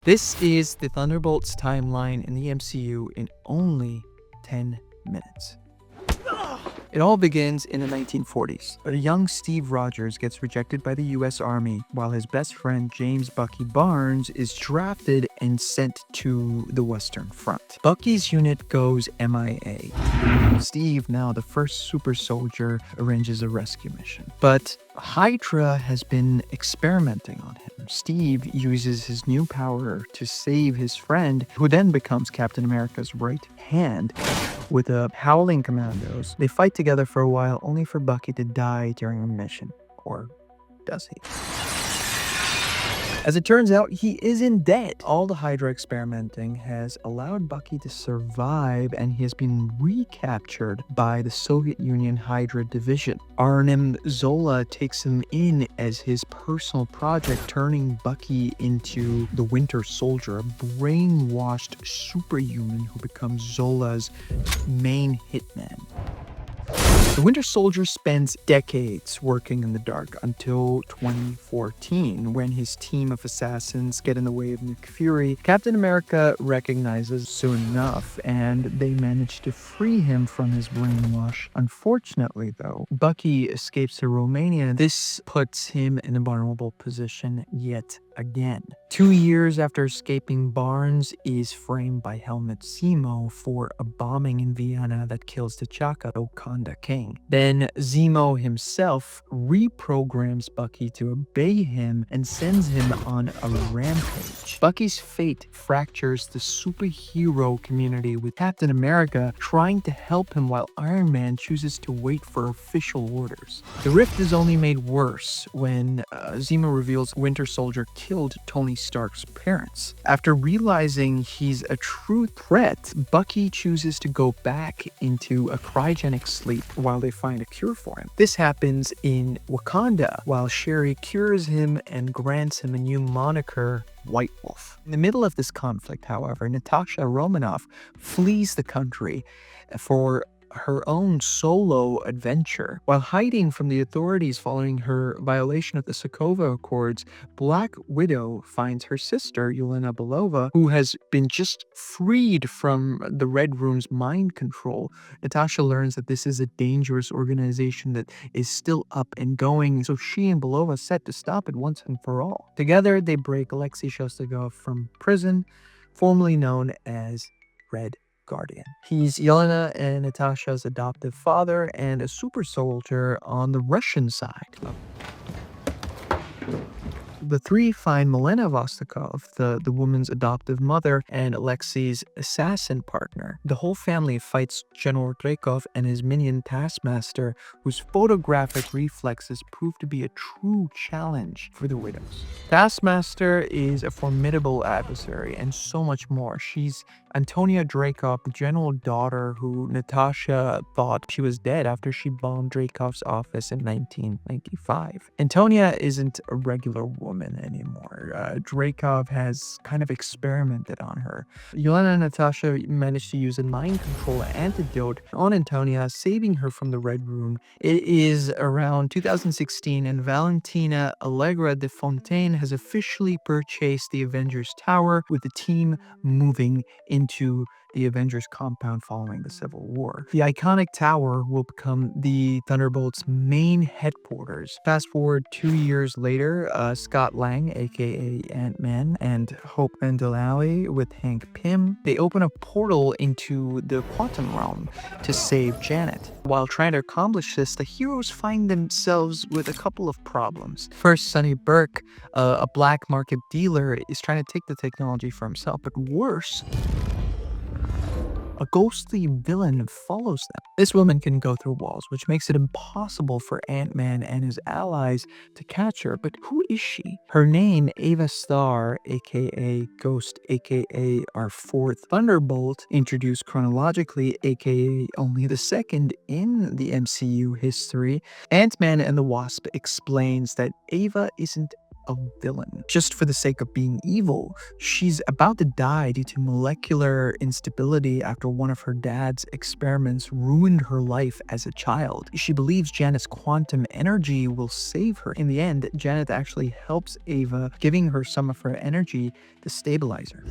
This is the Thunderbolts timeline in the MCU in only 10 minutes. It all begins in the 1940s. A young Steve Rogers gets rejected by the US Army while his best friend James "Bucky" Barnes is drafted and sent to the Western Front. Bucky's unit goes MIA. Steve, now the first super soldier, arranges a rescue mission. But Hydra has been experimenting on him. Steve uses his new power to save his friend, who then becomes Captain America's right hand. With the Howling Commandos, they fight together for a while, only for Bucky to die during a mission. Or does he? As it turns out, he isn't dead. All the Hydra experimenting has allowed Bucky to survive, and he has been recaptured by the Soviet Union Hydra division. Arnim Zola takes him in as his personal project, turning Bucky into the Winter Soldier, a brainwashed superhuman who becomes Zola's main hitman. The Winter Soldier spends decades working in the dark until 2014, when his team of assassins get in the way of Nick Fury. Captain America recognizes soon enough, and they manage to free him from his brainwash. Unfortunately, though, Bucky escapes to Romania. This puts him in a vulnerable position yet again. 2 years after escaping, Barnes is framed by Helmut Zemo for a bombing in Vienna that kills T'Chaka, Wakanda king. Then Zemo himself reprograms Bucky to obey him and sends him on a rampage. Bucky's fate fractures the superhero community, with Captain America trying to help him while Iron Man chooses to wait for official orders. The rift is only made worse when Zemo reveals Winter Soldier killed Tony Stark's parents. After realizing he's a true threat, Bucky chooses to go back into a cryogenic sleep while they find a cure for him. This happens in Wakanda, while Shuri cures him and grants him a new moniker, White Wolf. In the middle of this conflict, however, Natasha Romanoff flees the country for her own solo adventure. While hiding from the authorities following her violation of the Sokovia Accords, Black Widow finds her sister, Yelena Belova, who has been just freed from the Red Room's mind control. Natasha learns that this is a dangerous organization that is still up and going, so she and Belova set to stop it once and for all. Together, they break Alexei Shostakov from prison, formerly known as Red Guardian. He's Yelena and Natasha's adoptive father and a super soldier on the Russian side. The three find Milena Vostokov, the woman's adoptive mother, and Alexei's assassin partner. The whole family fights General Dreykov and his minion Taskmaster, whose photographic reflexes prove to be a true challenge for the Widows. Taskmaster is a formidable adversary and so much more. She's Antonia Dreykov, the general daughter who Natasha thought she was dead after she bombed Dreykov's office in 1995. Antonia isn't a regular woman anymore. Dreykov has kind of experimented on her. Yelena and Natasha managed to use a mind control antidote on Antonia, saving her from the Red Room. It is around 2016, and Valentina Allegra de Fontaine has officially purchased the Avengers Tower, with the team moving into the Avengers compound following the Civil War. The iconic tower will become the Thunderbolts' main headquarters. Fast forward 2 years later, Scott Lang, aka Ant-Man, and Hope Mandelawi with Hank Pym, they open a portal into the quantum realm to save Janet. While trying to accomplish this, the heroes find themselves with a couple of problems. First, Sonny Burke, a black market dealer, is trying to take the technology for himself, but worse, a ghostly villain follows them. This woman can go through walls, which makes it impossible for Ant-Man and his allies to catch her. But who is she? Her name, Ava Starr, aka Ghost, aka our fourth Thunderbolt, introduced chronologically, aka only the second in the MCU history. Ant-Man and the Wasp explains that Ava isn't a villain. Just for the sake of being evil, she's about to die due to molecular instability after one of her dad's experiments ruined her life as a child. She believes Janet's quantum energy will save her. In the end, Janet actually helps Ava, giving her some of her energy to stabilize her.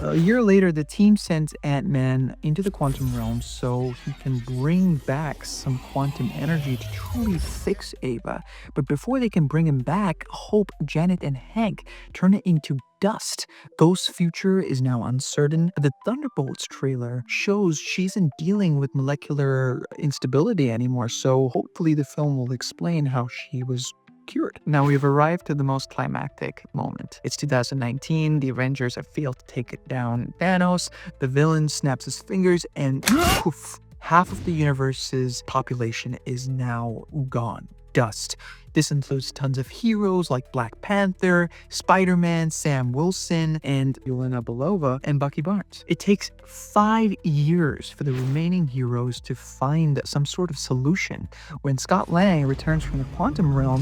A year later, the team sends Ant-Man into the quantum realm so he can bring back some quantum energy to truly fix Ava. But before they can bring him back, Hope, Janet, and Hank turn it into dust. Ghost's future is now uncertain. The Thunderbolts trailer shows she isn't dealing with molecular instability anymore, so hopefully the film will explain how she was cured. Now we've arrived to the most climactic moment. It's 2019, the Avengers have failed to take it down Thanos, the villain snaps his fingers, and poof, half of the universe's population is now gone. Dust. This includes tons of heroes like Black Panther, Spider-Man, Sam Wilson, and Yelena Belova, and Bucky Barnes. It takes 5 years for the remaining heroes to find some sort of solution. When Scott Lang returns from the quantum realm,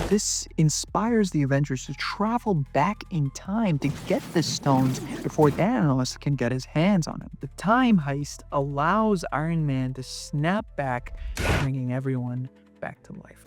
this inspires the Avengers to travel back in time to get the stones before Thanos can get his hands on them. The time heist allows Iron Man to snap back, bringing everyone back to life.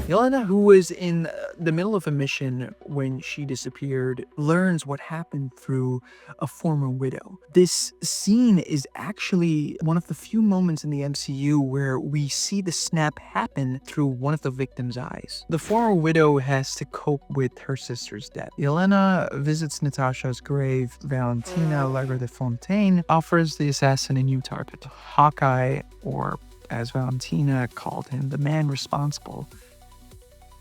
Yelena, who was in the middle of a mission when she disappeared, learns what happened through a former widow. This scene is actually one of the few moments in the MCU where we see the snap happen through one of the victim's eyes. The former widow has to cope with her sister's death. Yelena visits Natasha's grave. Valentina Lager de Fontaine offers the assassin a new target. Hawkeye, or as Valentina called him, the man responsible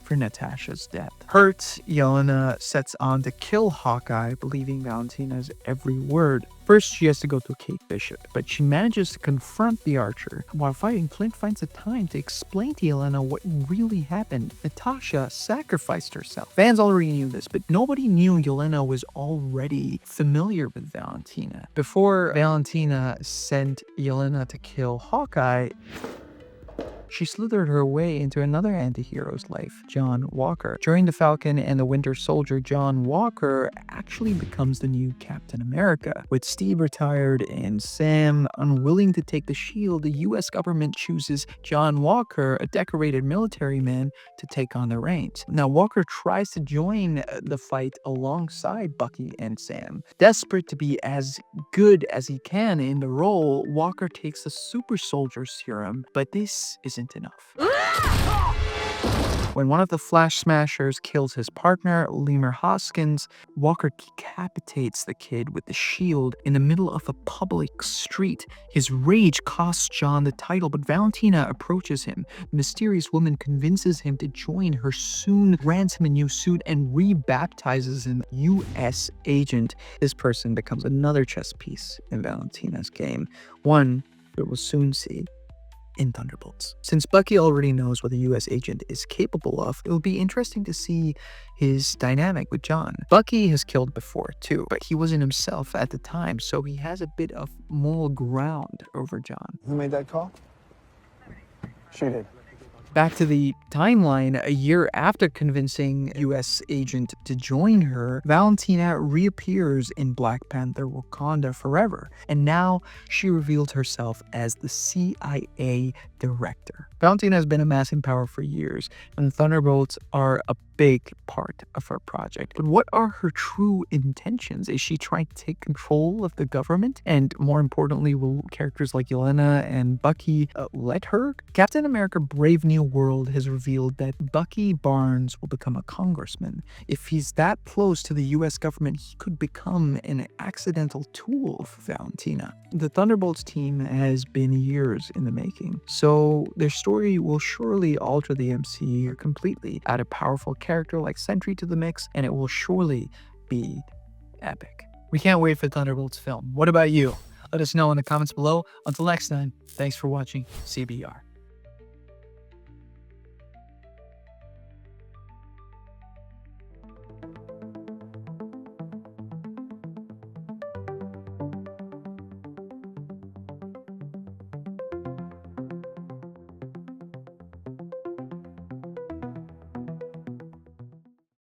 for Natasha's death. Hurt, Yelena sets on to kill Hawkeye, believing Valentina's every word. First, she has to go to Kate Bishop, but she manages to confront the Archer. While fighting, Clint finds the time to explain to Yelena what really happened. Natasha sacrificed herself. Fans already knew this, but nobody knew Yelena was already familiar with Valentina. Before Valentina sent Yelena to kill Hawkeye, she slithered her way into another anti-hero's life, John Walker. During The Falcon and the Winter Soldier, John Walker actually becomes the new Captain America. With Steve retired and Sam unwilling to take the shield, the US government chooses John Walker, a decorated military man, to take on the reins. Now, Walker tries to join the fight alongside Bucky and Sam. Desperate to be as good as he can in the role, Walker takes the super soldier serum, but this isn't enough. When one of the Flash Smashers kills his partner, Lemur Hoskins, Walker decapitates the kid with the shield in the middle of a public street. His rage costs John the title, but Valentina approaches him. The mysterious woman convinces him to join her soon, grants him a new suit, and rebaptizes him US Agent. This person becomes another chess piece in Valentina's game, one that we'll soon see in Thunderbolts. Since Bucky already knows what the US agent is capable of, it will be interesting to see his dynamic with John. Bucky has killed before too, but he wasn't himself at the time, so he has a bit of moral ground over John. Who made that call? She did. Back to the timeline, a year after convincing US agent to join her, Valentina reappears in Black Panther Wakanda Forever, and now she revealed herself as the CIA director. Valentina has been amassing power for years, and the Thunderbolts are a big part of her project. But what are her true intentions? Is she trying to take control of the government? And more importantly, will characters like Yelena and Bucky let her? Captain America Brave New World has revealed that Bucky Barnes will become a congressman. If he's that close to the US government, he could become an accidental tool for Valentina. The Thunderbolts team has been years in the making, so their story will surely alter the MCU completely. Add a powerful character like Sentry to the mix, and it will surely be epic. We can't wait for Thunderbolts film. What about you? Let us know in the comments below. Until next time, thanks for watching CBR.